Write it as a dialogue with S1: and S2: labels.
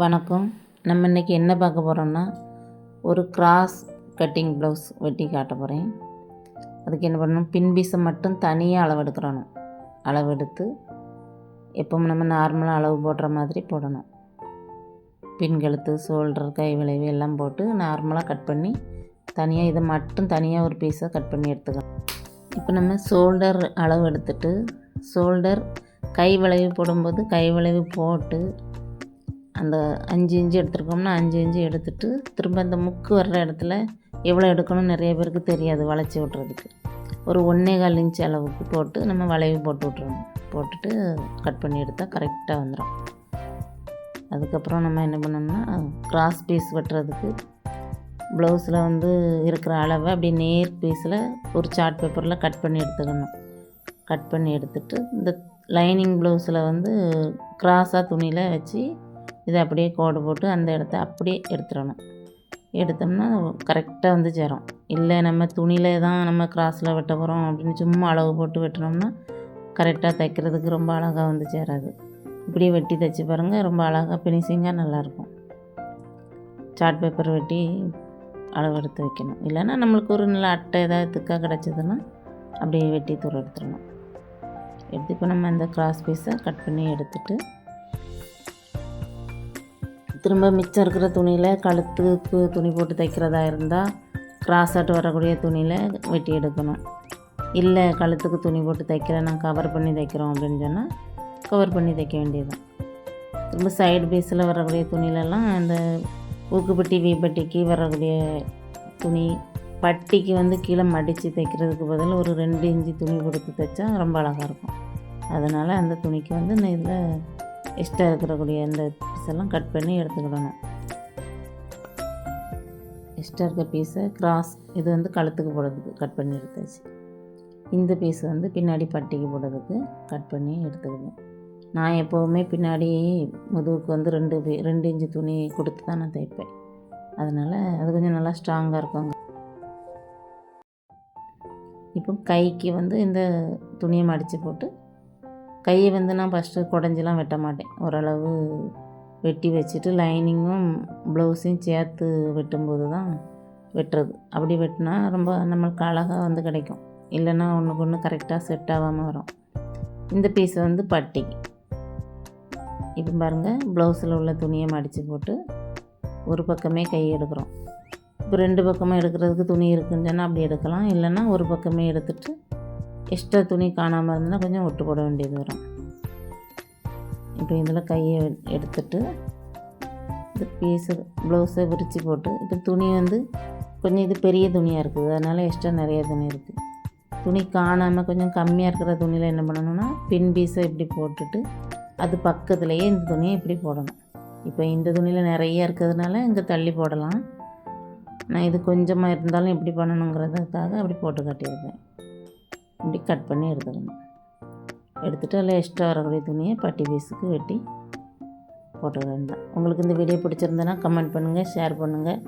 S1: வணக்கம். நம்ம இன்றைக்கி என்ன பார்க்க போகிறோம்னா, ஒரு கிராஸ் கட்டிங் ப்ளவுஸ் வெட்டி காட்ட போகிறேன். அதுக்கு என்ன பண்ணணும், பின் பீஸை மட்டும் தனியாக அளவெடுக்கிறணும். அளவெடுத்து எப்பவும் நம்ம நார்மலாக அளவு போடுற மாதிரி போடணும். பின் கழுத்து, ஷோல்டர், கை வளைவு எல்லாம் போட்டு நார்மலாக கட் பண்ணி தனியாக இதை மட்டும் தனியாக ஒரு பீஸை கட் பண்ணி எடுத்துக்கலாம். இப்போ நம்ம ஷோல்டர் அளவு எடுத்துட்டு ஷோல்டர் கை வளைவு போடும்போது கை வளைவு போட்டு அந்த 5 இன்ச்சு எடுத்துருக்கோம்னா 5 இன்ச்சு எடுத்துகிட்டு திரும்ப அந்த முக்கு வர்ற இடத்துல எவ்வளோ எடுக்கணும்னு நிறைய பேருக்கு தெரியாது, வளைச்சி விட்றதுக்கு. ஒரு 1.25 இன்ச்சு அளவுக்கு போட்டு நம்ம வளைவு போட்டு விட்றணும். போட்டுட்டு கட் பண்ணி எடுத்தால் கரெக்டாக வந்துடும். அதுக்கப்புறம் நம்ம என்ன பண்ணோம்னா, கிராஸ் பீஸ் வெட்டுறதுக்கு ப்ளவுஸில் இருக்கிற அளவை அப்படி நேர் பீஸில் ஒரு சார்ட் பேப்பரில் கட் பண்ணி எடுத்துக்கணும். கட் பண்ணி எடுத்துகிட்டு இந்த லைனிங் ப்ளவுஸில் கிராஸாக துணியில் வச்சு இதை அப்படியே கோடு போட்டு அந்த இடத்த அப்படியே எடுத்துடணும். எடுத்தோம்னா கரெக்டாக சேரும். இல்லை நம்ம துணியில் தான் நம்ம கிராஸில் வெட்ட போகிறோம் அப்படின்னு சும்மா அளவு போட்டு வெட்டினோம்னா கரெக்டாக தைக்கிறதுக்கு ரொம்ப அழகாக சேராது. இப்படியே வெட்டி தைச்சி பாருங்கள், ரொம்ப அழகாக ஃபினிஷிங்காக நல்லாயிருக்கும். சார்ட் பேப்பர் வெட்டி அளவு எடுத்து வைக்கணும். இல்லைன்னா நம்மளுக்கு ஒரு நல்ல அட்டை ஏதாவது திக்காக கிடச்சிதுன்னா அப்படியே வெட்டி தூரம் எடுத்துடணும். எடுத்து இப்போ நம்ம இந்த கிராஸ் பீஸை கட் பண்ணி எடுத்துகிட்டு திரும்ப மிச்சம் இருக்கிற துணியில் கழுத்துக்கு துணி போட்டு தைக்கிறதா இருந்தால் கிராஸ் ஆட்டு வரக்கூடிய துணியில் வெட்டி எடுக்கணும். இல்லை கழுத்துக்கு துணி போட்டு தைக்கிறேன், நான் கவர் பண்ணி தைக்கிறோம் அப்படின்னு சொன்னால் கவர் பண்ணி தைக்க வேண்டியதுதான். திரும்ப சைடு பீஸில் வரக்கூடிய துணியிலலாம் அந்த ஊக்குப்பட்டி வீப்பட்டிக்கு வரக்கூடிய துணி பட்டிக்கு கீழே மடித்து தைக்கிறதுக்கு பதில் ஒரு 2 இன்ச்சு துணி கொடுத்து தைச்சா ரொம்ப அழகாக இருக்கும். அதனால் அந்த துணிக்கு நான் இதில் எக்ஸ்ட்ரா இருக்கக்கூடிய அந்த பீஸெல்லாம் கட் பண்ணி எடுத்துக்கிடணும். எக்ஸ்ட்ரா இருக்க பீஸை கிராஸ் இது கழுத்துக்கு போடுறதுக்கு கட் பண்ணி எடுத்தாச்சு. இந்த பீஸ் பின்னாடி பட்டிக்கு போடுறதுக்கு கட் பண்ணி எடுத்துக்கிடுவேன். நான் எப்போவுமே பின்னாடி முதுகுக்கு 2 இன்ச்சு துணி கொடுத்து தான் நான் தைப்பேன். அதனால் அது கொஞ்சம் நல்லா ஸ்ட்ராங்காக இருக்கும். இப்போ கைக்கு இந்த துணியை மடித்து போட்டு கையை நான் ஃபஸ்ட்டு குடஞ்சிலாம் வெட்ட மாட்டேன். ஓரளவு வெட்டி வச்சுட்டு லைனிங்கும் ப்ளவுஸையும் சேர்த்து வெட்டும்போது தான் வெட்டுறது. அப்படி வெட்டினா ரொம்ப நம்மளுக்கு அழகாக கிடைக்கும். இல்லைன்னா ஒன்றுக்கு ஒன்று கரெக்டாக செட் ஆகாமல் வரும். இந்த பீஸ் பட்டிக்கு இப்போ பாருங்கள், ப்ளவுஸில் உள்ள துணியை மடித்து போட்டு ஒரு பக்கமே கை எடுக்கிறோம். இப்போ 2 பக்கமாக எடுக்கிறதுக்கு துணி இருக்குன்னு சொன்னால் அப்படி எடுக்கலாம். இல்லைன்னா ஒரு பக்கமே எடுத்துகிட்டு எக்ஸ்ட்ரா துணி காணாமல் இருந்ததுன்னா கொஞ்சம் ஒட்டு போட வேண்டியது வரும். இப்போ இதில் கையை எடுத்துட்டு இந்த பீஸு ப்ளவுஸை விரித்து போட்டு இப்போ துணி கொஞ்சம் இது பெரிய துணியாக இருக்குது, அதனால் எக்ஸ்ட்ரா நிறைய துணி இருக்குது. துணி காணாமல் கொஞ்சம் கம்மியாக இருக்கிற துணியில் என்ன பண்ணணும்னா, பின் பீஸை இப்படி போட்டுட்டு அது பக்கத்துலேயே இந்த துணியை இப்படி போடணும். இப்போ இந்த துணியில் நிறைய இருக்கிறதுனால இங்கே தள்ளி போடலாம். நான் இது கொஞ்சமாக இருந்தாலும் எப்படி பண்ணணுங்கிறதுக்காக அப்படி போட்டு காட்டியிருக்கேன். இப்படி கட் பண்ணி எடுத்துக்கணும். எடுத்துகிட்டு அதில் எக்ஸ்ட்ரா வரக்கூடிய துணியை பட்டி பீஸுக்கு வெட்டி போட்டுக்க வேண்டாம். உங்களுக்கு இந்த வீடியோ பிடிச்சிருந்தேன்னா கமெண்ட் பண்ணுங்கள், ஷேர் பண்ணுங்கள்.